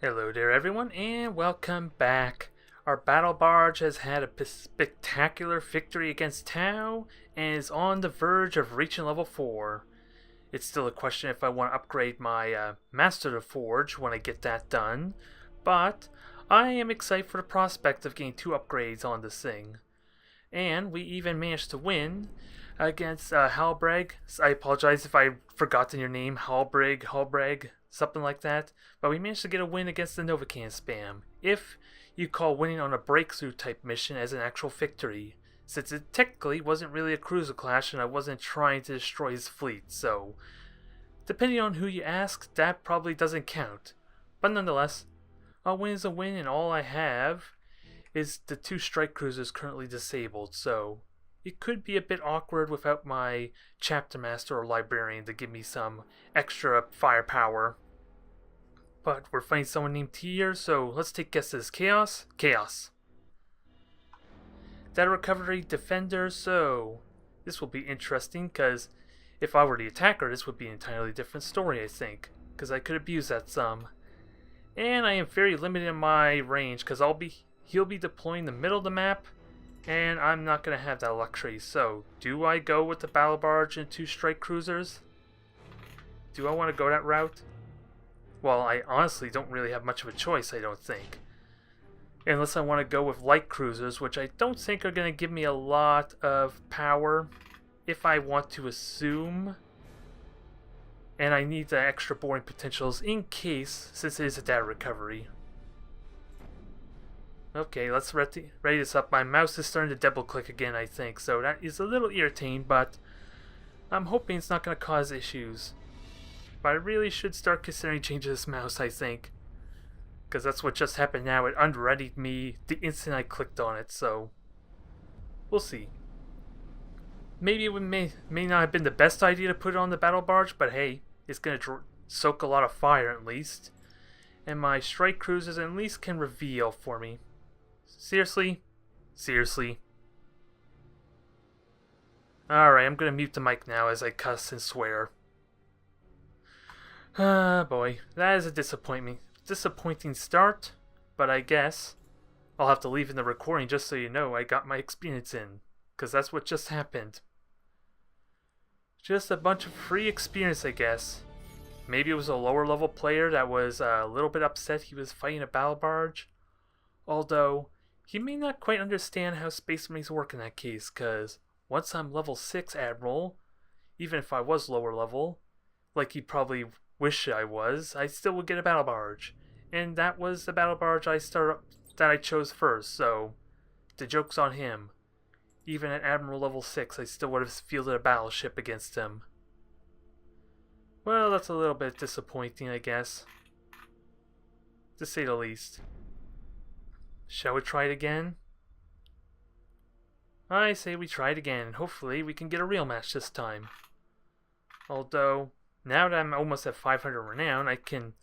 Hello there everyone and welcome back. Our battle barge has had a spectacular victory against Tau and is on the verge of reaching level 4. It's still a question if I want to upgrade my Master to Forge when I get that done, but I am excited for the prospect of getting 2 upgrades on this thing. And we even managed to win against Halbreg. I apologize if I've forgotten your name, Halbreg, something like that. But we managed to get a win against the Novacan spam, if you call winning on a breakthrough type mission as an actual victory, since it technically wasn't really a cruiser clash and I wasn't trying to destroy his fleet, so depending on who you ask, that probably doesn't count. But nonetheless, a win is a win, and all I have is the 2 strike cruisers currently disabled, so it could be a bit awkward without my Chapter Master or Librarian to give me some extra firepower. But we're fighting someone named T here, so let's take guesses. Chaos? Chaos. Data Recovery Defender, so this will be interesting, because if I were the attacker, this would be an entirely different story, I think, because I could abuse that some. And I am very limited in my range, because he'll be deploying the middle of the map, and I'm not going to have that luxury. So, do I go with the battle barge and 2 strike cruisers? Do I want to go that route? Well, I honestly don't really have much of a choice, I don't think. Unless I want to go with light cruisers, which I don't think are going to give me a lot of power, if I want to assume. And I need the extra boarding potentials in case, since it is a data recovery. Okay, let's ready this up. My mouse is starting to double click again, I think, so that is a little irritating, but I'm hoping it's not going to cause issues. But I really should start considering changing this mouse, I think, because that's what just happened now. It unreadied me the instant I clicked on it, so we'll see. Maybe it may not have been the best idea to put it on the battle barge, but hey, it's going to soak a lot of fire at least. And my strike cruisers at least can reveal for me. Seriously? Seriously? Alright, I'm going to mute the mic now as I cuss and swear. Ah, boy. That is a disappointing start, but I guess I'll have to leave in the recording just so you know I got my experience in, because that's what just happened. Just a bunch of free experience, I guess. Maybe it was a lower level player that was a little bit upset he was fighting a battle barge. Although, he may not quite understand how Space Marines work in that case, because once I'm level 6 Admiral, even if I was lower level, like he probably wished I was, I still would get a battle barge. And that was the battle barge that I chose first, so the joke's on him. Even at Admiral level 6, I still would have fielded a battleship against him. Well, that's a little bit disappointing, I guess, to say the least. Shall we try it again? I say we try it again, and hopefully we can get a real match this time. Although, now that I'm almost at 500 renown, I can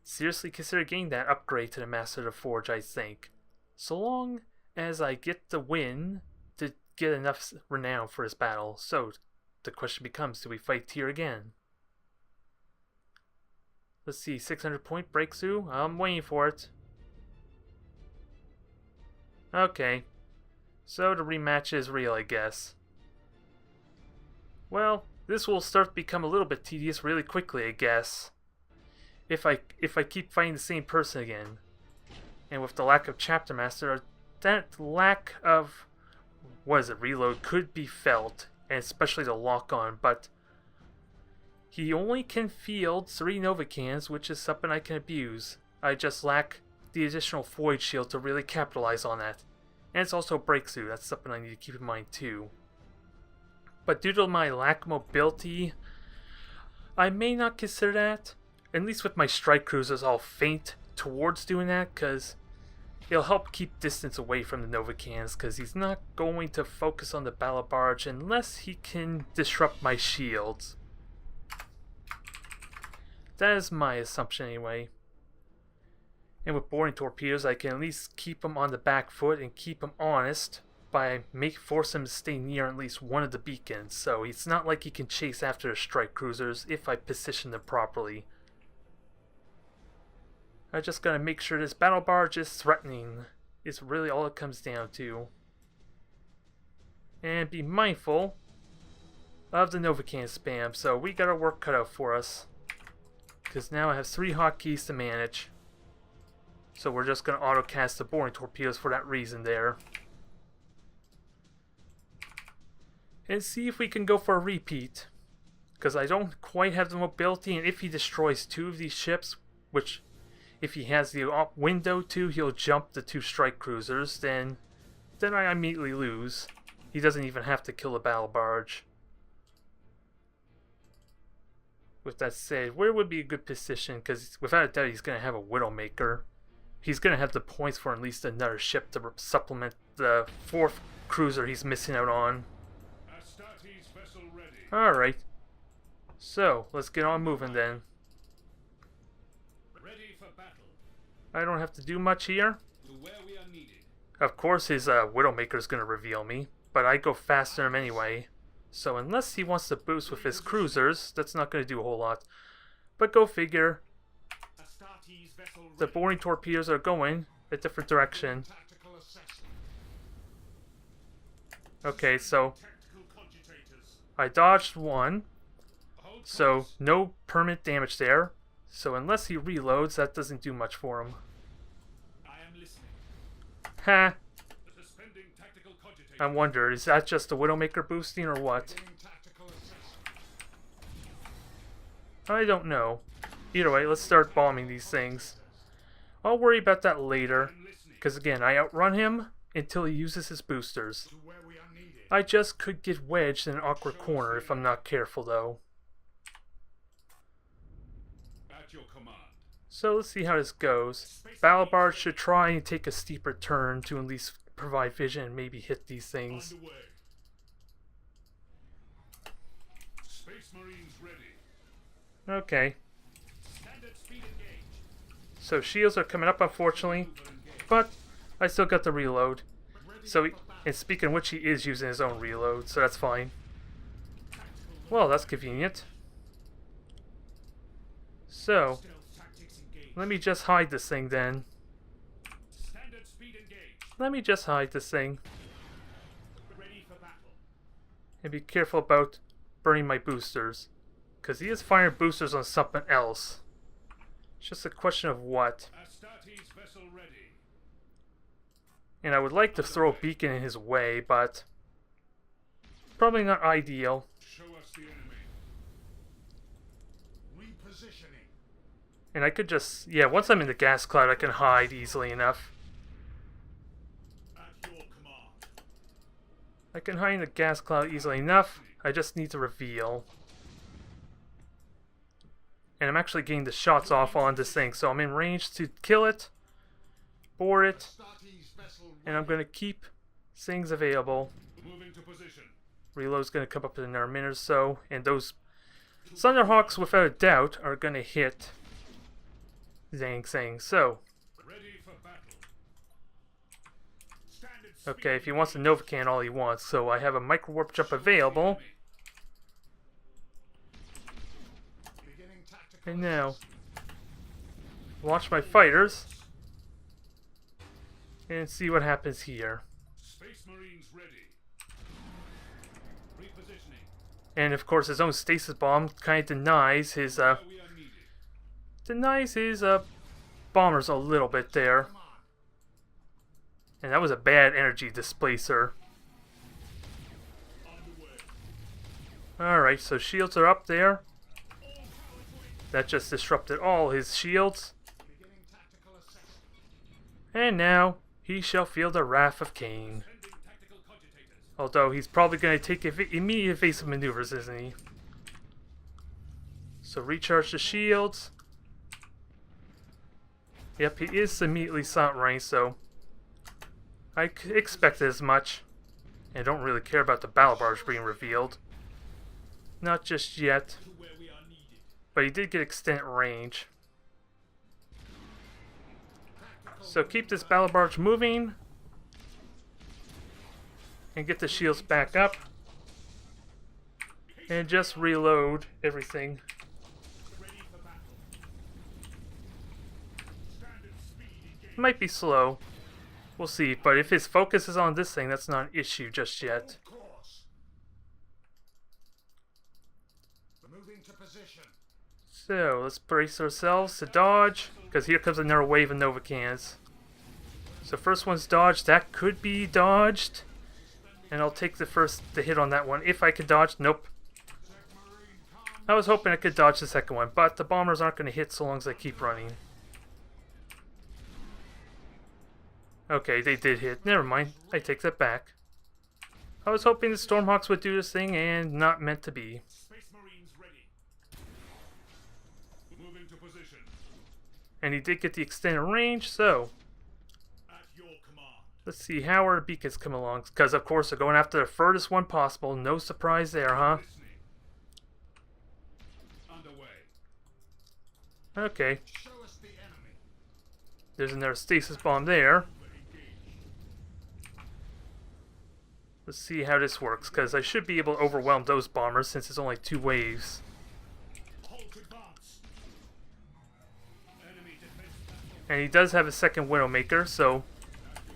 seriously consider getting that upgrade to the Master of the Forge, I think. So long as I get the win to get enough renown for this battle. So, the question becomes, do we fight Tyr again? Let's see, 600 point breakthrough? I'm waiting for it. Okay. So the rematch is real, I guess. Well, this will start to become a little bit tedious really quickly, I guess. If I keep fighting the same person again. And with the lack of Chapter Master, that lack of reload could be felt, and especially the lock on, but he only can field 3 Novacans, which is something I can abuse. I just lack the additional Void Shield to really capitalize on that. And it's also breakthrough, that's something I need to keep in mind too. But due to my lack of mobility, I may not consider that. At least with my strike cruisers, I'll feint towards doing that, because it'll help keep distance away from the Novacans, because he's not going to focus on the battle barge unless he can disrupt my shields. That is my assumption anyway. And with boarding torpedoes, I can at least keep him on the back foot and keep him honest by force him to stay near at least one of the beacons. So it's not like he can chase after the strike cruisers if I position them properly. I just gotta make sure this battle barge is threatening. Is really all it comes down to. And be mindful of the Novocan spam. So we got our work cut out for us. Because now I have 3 hotkeys to manage. So we're just gonna auto-cast the boring torpedoes for that reason there. And see if we can go for a repeat. Because I don't quite have the mobility, and if he destroys 2 of these ships, which if he has the window to, he'll jump the 2 strike cruisers, then I immediately lose. He doesn't even have to kill the battle barge. With that said, where would be a good position? Because without a doubt he's going to have a Widowmaker. He's going to have the points for at least another ship to supplement the 4th cruiser he's missing out on. Alright. So, let's get on moving then. Ready for battle. I don't have to do much here. To where we are needed. Of course his Widowmaker is going to reveal me, but I go faster than him anyway. So unless he wants to boost with his cruisers, that's not going to do a whole lot. But go figure. The boring torpedoes are going a different direction. Okay, so I dodged one. So no permanent damage there. So unless he reloads, that doesn't do much for him. Ha! I wonder, is that just the Widowmaker boosting or what? I don't know. Either way, let's start bombing these things. I'll worry about that later, because again, I outrun him until he uses his boosters. I just could get wedged in an awkward corner if I'm not careful though. So let's see how this goes. Battlebarge should try and take a steeper turn to at least provide vision and maybe hit these things. Space Marines ready. Okay. Standard speed engage. So shields are coming up unfortunately, but I still got the reload. So, and speaking of which, he is using his own reload, so that's fine. Well, that's convenient. So, let me just hide this thing then. Let me just hide this thing. And be careful about burning my boosters. Because he is firing boosters on something else. It's just a question of what. And I would like to throw a beacon in his way, but probably not ideal. And I could just, yeah, once I'm in the gas cloud I can hide easily enough. I can hide in the gas cloud easily enough. I just need to reveal. And I'm actually getting the shots off on this thing, so I'm in range to kill it, bore it, and I'm going to keep things available. Reload's going to come up in another minute or so, and those Thunderhawks without a doubt are going to hit Zhang Tseng. So, okay, if he wants to Novocan all he wants, so I have a micro warp jump available. And now, launch my fighters and see what happens here. Space Marines ready. Repositioning. And of course, his own stasis bomb kind of denies his bombers a little bit there. And that was a bad energy displacer. Alright, so shields are up there. That just disrupted all his shields. And now, he shall feel the wrath of Cain. Although he's probably going to take immediate evasive maneuvers, isn't he? So recharge the shields. Yep, he is immediately silent range, so I expected as much. And don't really care about the Battlebarge being revealed. Not just yet. But he did get extended range. So keep this Battlebarge moving. And get the shields back up. And just reload everything. might be slow. We'll see. But if his focus is on this thing, that's not an issue just yet. Moving to position. So, let's brace ourselves to dodge, because here comes another wave of Novacans. So first one's dodged. That could be dodged. And I'll take the hit on that one. If I could dodge, nope. I was hoping I could dodge the second one, but the bombers aren't going to hit so long as I keep running. Okay, they did hit. Never mind. I take that back. I was hoping the Stormhawks would do this thing, and not meant to be. Space Marines ready. Moving to position. And he did get the extended range, so At your command. let's see how our beacons come along. Because, of course, they're going after the furthest one possible. No surprise there, huh? Listening. Underway. Okay. Show us the enemy. There's another stasis bomb there. Let's see how this works, because I should be able to overwhelm those bombers since it's only 2 waves. Hold advance. Enemy defense platform. And he does have a second Widowmaker, so... At your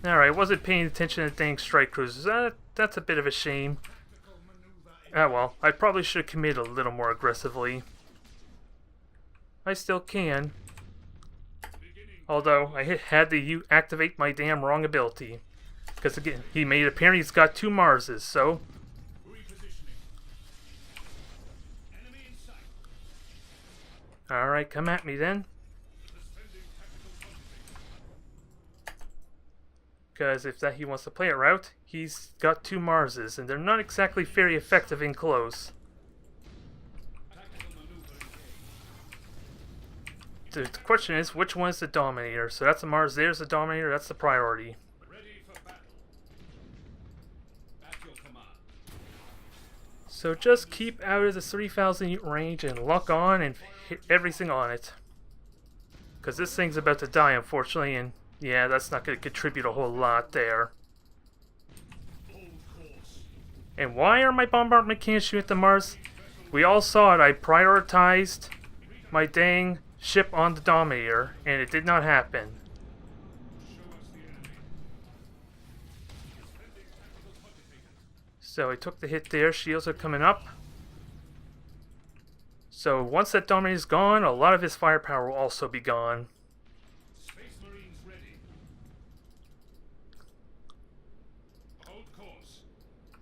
command. Alright, I wasn't paying attention to dang strike cruisers. That's a bit of a shame. Tactical maneuver. Ah well, I probably should have committed a little more aggressively. I still can. Beginning. Although, I had to activate my damn wrong ability. Because again, he made it apparent he's got 2 Marses, so... Repositioning. Enemy in sight. Alright, come at me then. Suspending tactical focusing. Because if he wants to play it route, he's got 2 Marses, and they're not exactly very effective in close. Tactical maneuver engaged. The question is, which one's the Dominator? So that's a Mars, there's the Dominator, that's the priority. Ready for battle. At your command. So just keep out of the 3,000 range and lock on and hit everything on it. Because this thing's about to die, unfortunately, and yeah, that's not going to contribute a whole lot there. Hold course. And why are my bombardment cannons shooting at the Mars? We all saw it, I prioritized my dang ship on the Dominator, and it did not happen. Show us the enemy. Suspending tactical quantitators. So I took the hit there, shields are coming up. So once that Dominator's gone, a lot of his firepower will also be gone. Space Marines ready. Hold course.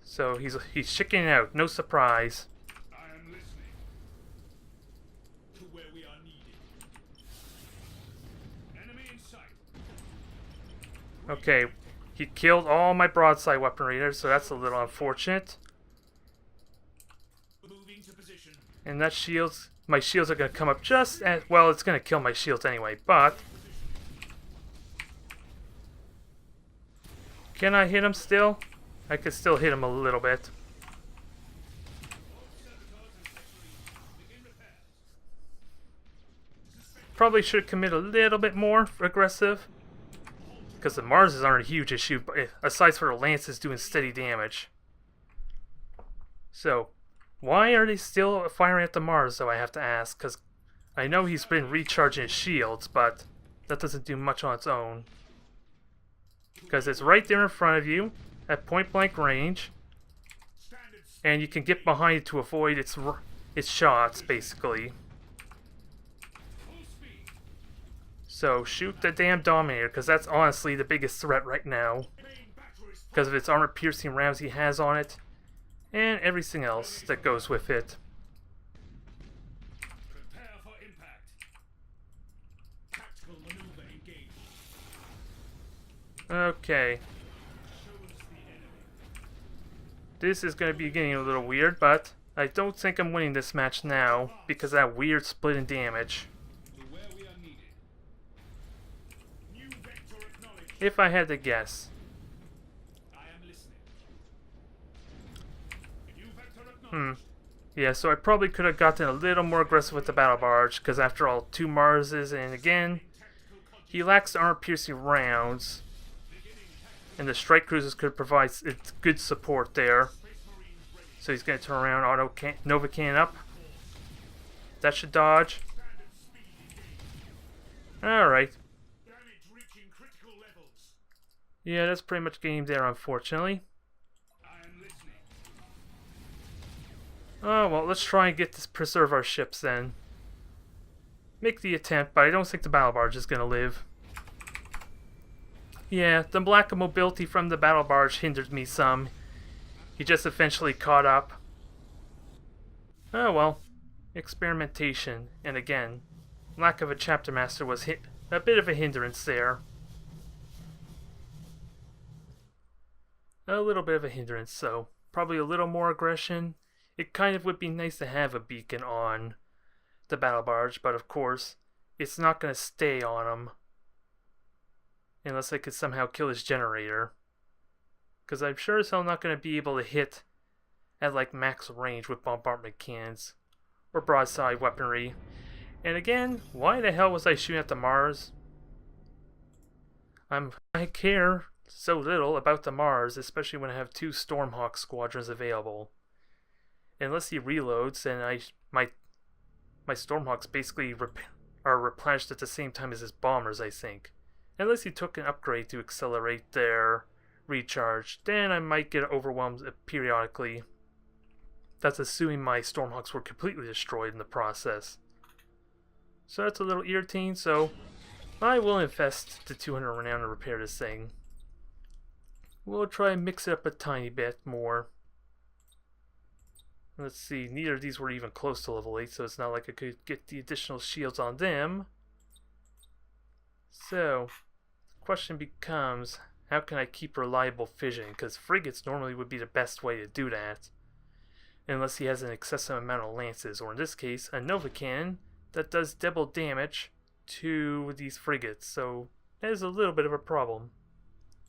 So he's chickening out, no surprise. I am listening. To where we are needed. Enemy in sight. Okay, he killed all my broadside weaponry there, so that's a little unfortunate. Moving to position. And that shields, my shields are going to come up just at, well, it's going to kill my shields anyway, but... Can I hit him still? I could still hit him a little bit. Begin repairs. Probably should commit a little bit more aggressive. Because the Marses aren't a huge issue, aside from the Lances doing steady damage. So, why are they still firing at the Mars, though, I have to ask? Because I know he's been recharging his shields, but that doesn't do much on its own. Because it's right there in front of you, at point-blank range, Standard and you can get behind it to avoid its shots, basically. full speed. So shoot the damn Dominator, because that's honestly the biggest threat right now. Main batteries. Because of its armor-piercing rounds he has on it, and everything else that goes with it. Prepare for impact. Tactical maneuver engaged. Okay, Show us the enemy. this is going to be getting a little weird, but I don't think I'm winning this match now, because of that weird split in damage. To where we are needed. New vector acknowledged. If I had to guess. I am listening. New vector Hmm. acknowledged. Yeah, so I probably could have gotten a little more aggressive with the Battle Barge, because after all, 2 Marses, and again, Tactical quantitators. he lacks the armor-piercing rounds, and the strike cruisers could provide good support there. Space Marines ready. So he's going to turn around, Nova Cannon up. That should dodge. Standard speed engaged. Alright. Damage reaching critical levels. Yeah, that's pretty much game there, unfortunately. I am listening. Oh, well, let's try and preserve our ships then. Make the attempt, but I don't think the battle barge is gonna live. Yeah, the lack of mobility from the battle barge hindered me some. He just eventually caught up. Oh well. Experimentation. And again, lack of a chapter master was a bit of a hindrance there. A little bit of a hindrance, so probably a little more aggression. It kind of would be nice to have a beacon on the battle barge, but of course, it's not going to stay on him. Unless I could somehow kill his generator. Because I'm sure as hell not going to be able to hit at like max range with bombardment cannons or broadside weaponry. And again, why the hell was I shooting at the Mars? I care so little about the Mars, especially when I have 2 Stormhawk squadrons available. Unless he reloads, then my Stormhawks basically are replenished at the same time as his bombers, I think. Unless he took an upgrade to accelerate their recharge, then I might get overwhelmed periodically. That's assuming my Stormhawks were completely destroyed in the process. So that's a little irritating, so I will invest the 200 renown to repair this thing. We'll try and mix it up a tiny bit more. Let's see, neither of these were even close to level 8, so it's not like I could get the additional shields on them. So, the question becomes, how can I keep reliable fission? Because frigates normally would be the best way to do that. Unless he has an excessive amount of lances, or in this case, a Nova Cannon that does double damage to these frigates. So, that is a little bit of a problem.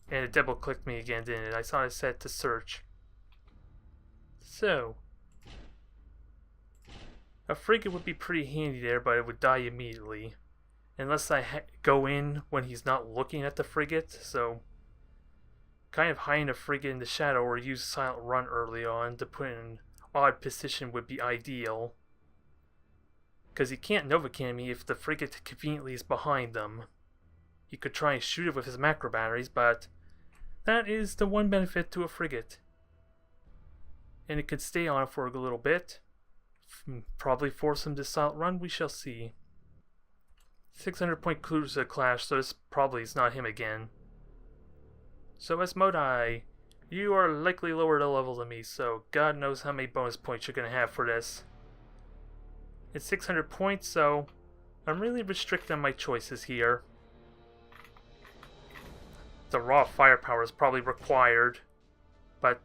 And it double clicked me again, didn't it? I saw it set to search. So, a frigate would be pretty handy there, but it would die immediately. Unless I go in when he's not looking at the frigate, so kind of hiding a frigate in the shadow or use silent run early on to put in an odd position would be ideal. Because he can't Nova Cannon me if the frigate conveniently is behind them. He could try and shoot it with his macro batteries, but that is the one benefit to a frigate. And it could stay on for a little bit. Probably force him to silent run, we shall see. 600 point cruiser clash, so this probably is not him again. So Asmodai, you are likely lower to level than me, so God knows how many bonus points you're going to have for this. It's 600 points, so I'm really restricting my choices here. The raw firepower is probably required, but...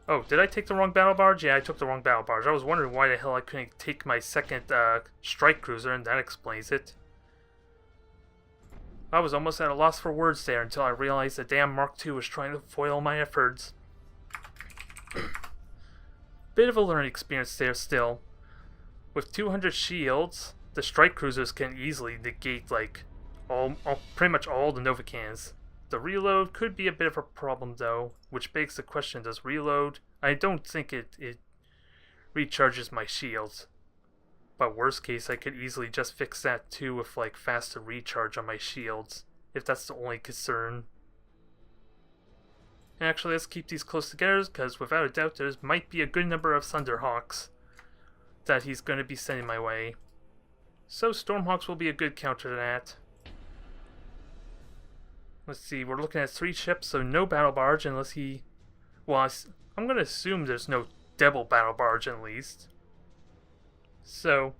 Oh, did I take the wrong battle barge? Yeah, I took the wrong battle barge. I was wondering why the hell I couldn't take my second strike cruiser, and that explains it. I was almost at a loss for words there until I realized the damn Mark II was trying to foil my efforts. Bit of a learning experience there still. With 200 shields, the strike cruisers can easily negate like pretty much all the Nova Cannons. The reload could be a bit of a problem though, which begs the question, does reload? I don't think it recharges my shields. But worst case, I could easily just fix that too with like faster recharge on my shields, if that's the only concern. Actually, let's keep these close together, because without a doubt there might be a good number of Thunderhawks that he's going to be sending my way. So Stormhawks will be a good counter to that. Let's see, we're looking at 3 ships, so no battle barge unless he... Well, I'm going to assume there's no double battle barge at least. So,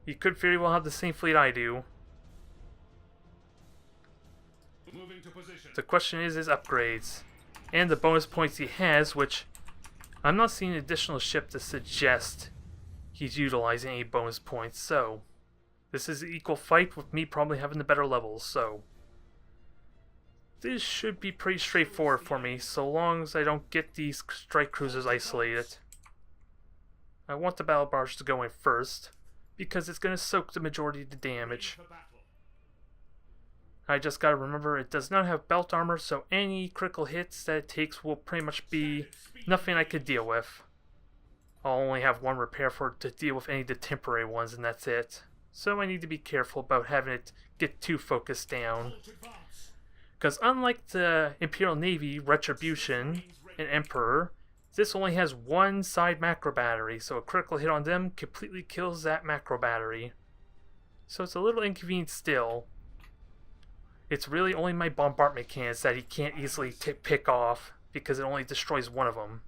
he could very well have the same fleet I do. Moving to position. The question is his upgrades. And the bonus points he has, which... I'm not seeing an additional ship to suggest he's utilizing any bonus points, so... This is an equal fight with me probably having the better levels, so... This should be pretty straightforward for me, so long as I don't get these strike cruisers isolated. I want the battle barge to go in first, because it's going to soak the majority of the damage. I just gotta remember it does not have belt armor, so any critical hits that it takes will pretty much be nothing I could deal with. I'll only have 1 repair for it to deal with any of the temporary ones, and that's it. So I need to be careful about having it get too focused down. Halt advance. Because unlike the Imperial Navy, Retribution, and Emperor, this only has one side macro battery, so a critical hit on them completely kills that macro battery. So it's a little inconvenient still. It's really only my bombardment cannons that he can't easily pick off, because it only destroys one of them.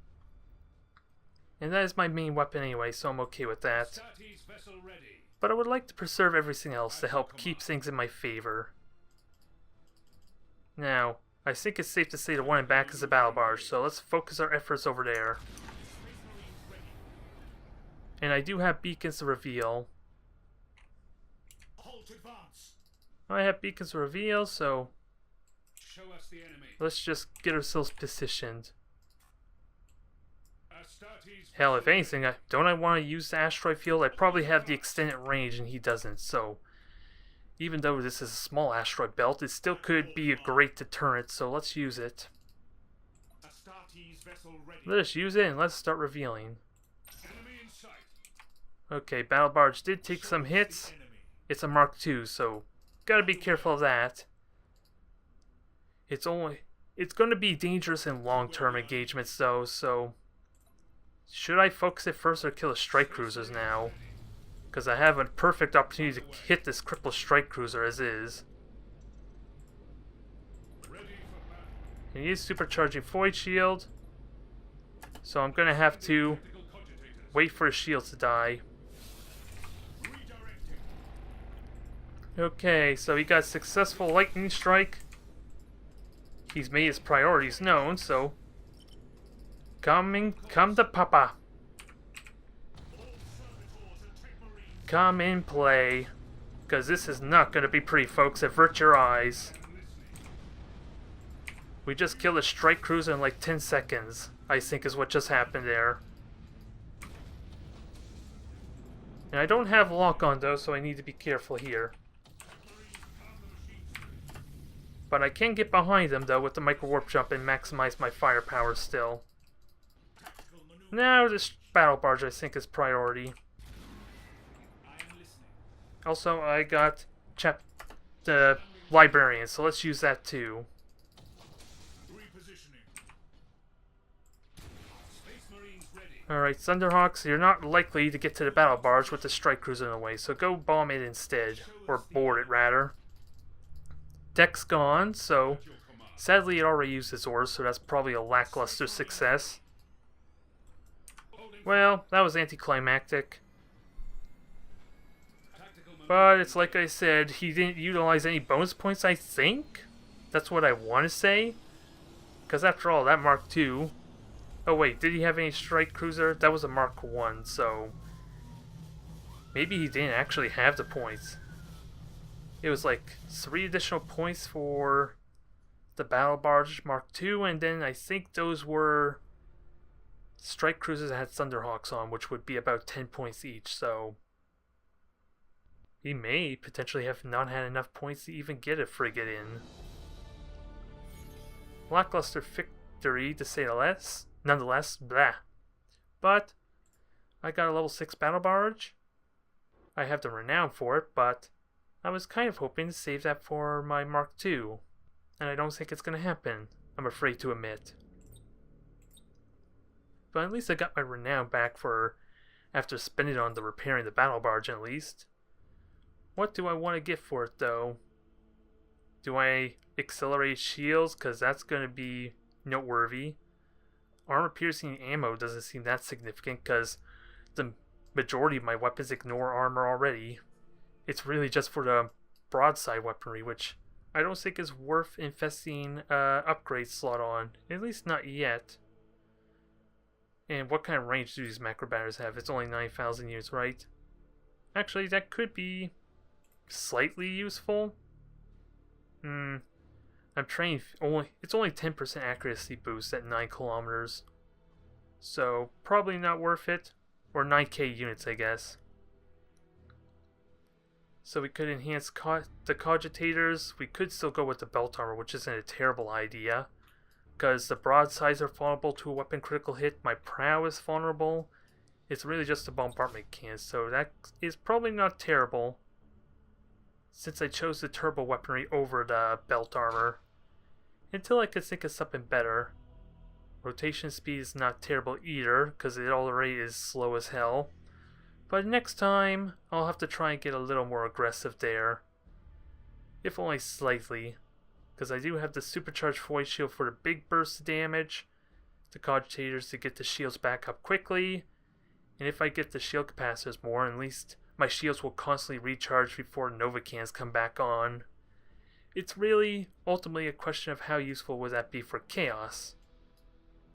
And that is my main weapon anyway, so I'm okay with that. Astartes vessel ready. But I would like to preserve everything else to help keep things in my favor. Now, I think it's safe to say the one in back is the battle barge, so let's focus our efforts over there. And I do have beacons to reveal. Halt advance. I have beacons to reveal, so Show us the enemy. let's just get ourselves positioned. Astartes Hell, if anything, don't I want to use the asteroid field? I probably have the extended range and he doesn't, so even though this is a small asteroid belt, it still could be a great deterrent, so let's use it. Astartes vessel ready. Let us use it and let's start revealing. Enemy in sight. Okay, Battle Barge did take some hits. Enemy. It's a Mark II, so gotta be careful of that. It's gonna be dangerous in long-term engagements though, so should I focus it first or kill the strike cruisers now? Because I have a perfect opportunity to hit this crippled strike cruiser as is. Ready for battle. And he is supercharging Void Shield, so I'm gonna have to Tactical cogitators. wait for his shields to die. Redirecting. Okay, so he got successful lightning strike. He's made his priorities known, so come to Papa. All servitors and tech marines. Come and play. Because this is not going to be pretty, folks. Avert your eyes. I'm listening. We just killed a strike cruiser in like 10 seconds, I think is what just happened there. And I don't have lock on though, so I need to be careful here. Marines calm the machine. But I can get behind them though with the micro warp jump and maximize my firepower still. Tactical maneuver. Now this battle barge I think is priority. I am listening. Also I got the librarian, so let's use that too. Repositioning. Space marines ready. Alright, Thunderhawks, you're not likely to get to the battle barge with the strike cruiser in the way, so go bomb it instead. Or board it rather. Deck's gone, so Your command. sadly it already used its ores, so that's probably a lackluster success. Holding. Well, that was anticlimactic. Tactical maneuver. But it's like I said, he didn't utilize any bonus points, I think? That's what I want to say. Because after all, that Mark II... Oh wait, did he have any strike cruiser? That was a Mark I, so... maybe he didn't actually have the points. It was like 3 additional points for the Battlebarge Mark II, and then I think those were strike cruisers that had Thunderhawks on, which would be about 10 points each, so... he may potentially have not had enough points to even get a frigate in. Lackluster victory, to say the less. Nonetheless, blah. But, I got a level 6 battle barge. I have the renown for it, but I was kind of hoping to save that for my Mark II. And I don't think it's going to happen, I'm afraid to admit. But at least I got my renown back for after spending it on the repairing the battle barge at least. What do I want to get for it though? Do I accelerate shields? Because that's going to be noteworthy. Armor piercing ammo doesn't seem that significant because the majority of my weapons ignore armor already. It's really just for the broadside weaponry, which I don't think is worth investing upgrade slot on. At least not yet. And what kind of range do these macro batteries have? It's only 9,000 units, right? Actually, that could be slightly useful. I'm trained it's only 10% accuracy boost at 9 kilometers. So, probably not worth it. Or 9k units, I guess. So we could enhance the cogitators. We could still go with the belt armor, which isn't a terrible idea. Because the broadsides are vulnerable to a weapon critical hit. My prow is vulnerable. It's really just a bombardment can, so that is probably not terrible. since I chose the turbo weaponry over the belt armor, until I could think of something better. Rotation speed is not terrible either, because it already is slow as hell. But next time, I'll have to try and get a little more aggressive there. If only slightly, because I do have the supercharged void shield for the big burst of damage, the cogitators to get the shields back up quickly, and if I get the shield capacitors more, at least my shields will constantly recharge before Nova cans come back on. It's really ultimately a question of how useful would that be for Chaos.